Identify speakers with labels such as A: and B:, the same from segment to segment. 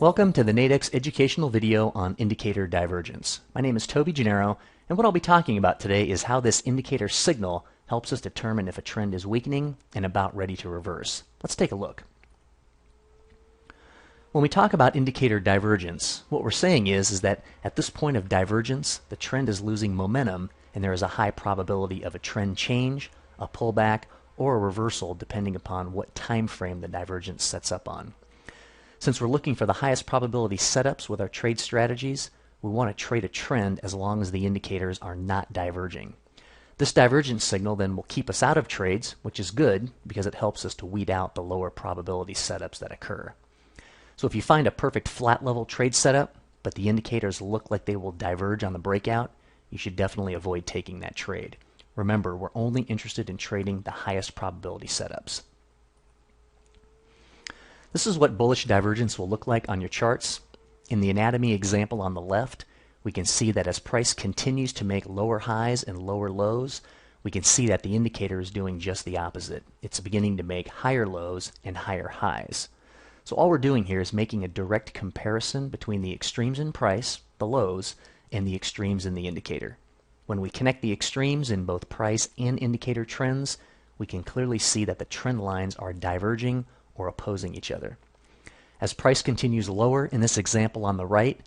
A: Welcome to the Nadex educational video on indicator divergence. My name is Toby Gennaro, and what I'll be talking about today is how this indicator signal helps us determine if a trend is weakening and about ready to reverse. Let's take a look. When we talk about indicator divergence, what we're saying is that at this point of divergence, the trend is losing momentum and there is a high probability of a trend change, a pullback, or a reversal depending upon what time frame the divergence sets up on. Since we're looking for the highest probability setups with our trade strategies, we want to trade a trend as long as the indicators are not diverging. This divergence signal then will keep us out of trades, which is good because it helps us to weed out the lower probability setups that occur. So if you find a perfect flat level trade setup, but the indicators look like they will diverge on the breakout, you should definitely avoid taking that trade. Remember, we're only interested in trading the highest probability setups. This is what bullish divergence will look like on your charts. In the anatomy example on the left, we can see that as price continues to make lower highs and lower lows, we can see that the indicator is doing just the opposite. It's beginning to make higher lows and higher highs. So all we're doing here is making a direct comparison between the extremes in price, the lows, and the extremes in the indicator. When we connect the extremes in both price and indicator trends, we can clearly see that the trend lines are diverging or opposing each other. As price continues lower in this example on the right,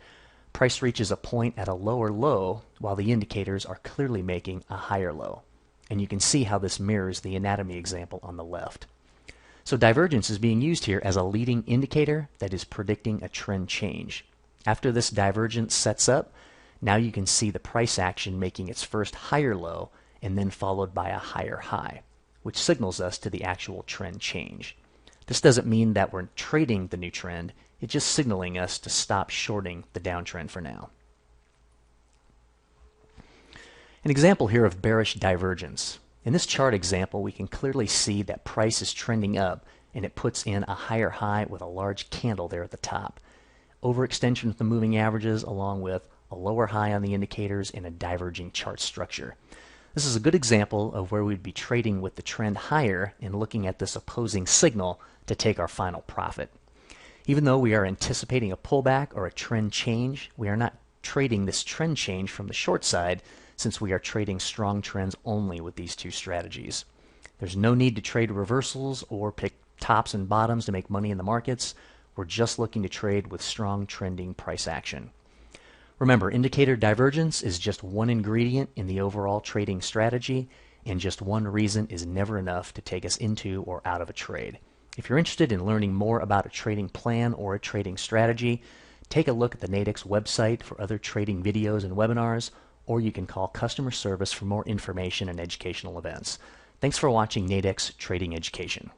A: price reaches a point at a lower low while the indicators are clearly making a higher low. And you can see how this mirrors the anatomy example on the left. So divergence is being used here as a leading indicator that is predicting a trend change. After this divergence sets up, now you can see the price action making its first higher low and then followed by a higher high, which signals us to the actual trend change. This doesn't mean that we're trading the new trend, it's just signaling us to stop shorting the downtrend for now. An example here of bearish divergence. In this chart example, we can clearly see that price is trending up and it puts in a higher high with a large candle there at the top. Overextension of the moving averages along with a lower high on the indicators and a diverging chart structure. This is a good example of where we'd be trading with the trend higher and looking at this opposing signal to take our final profit. Even though we are anticipating a pullback or a trend change, we are not trading this trend change from the short side since we are trading strong trends only with these two strategies. There's no need to trade reversals or pick tops and bottoms to make money in the markets. We're just looking to trade with strong trending price action. Remember, indicator divergence is just one ingredient in the overall trading strategy, and just one reason is never enough to take us into or out of a trade. If you're interested in learning more about a trading plan or a trading strategy, take a look at the Nadex website for other trading videos and webinars, or you can call customer service for more information and educational events. Thanks for watching Nadex Trading Education.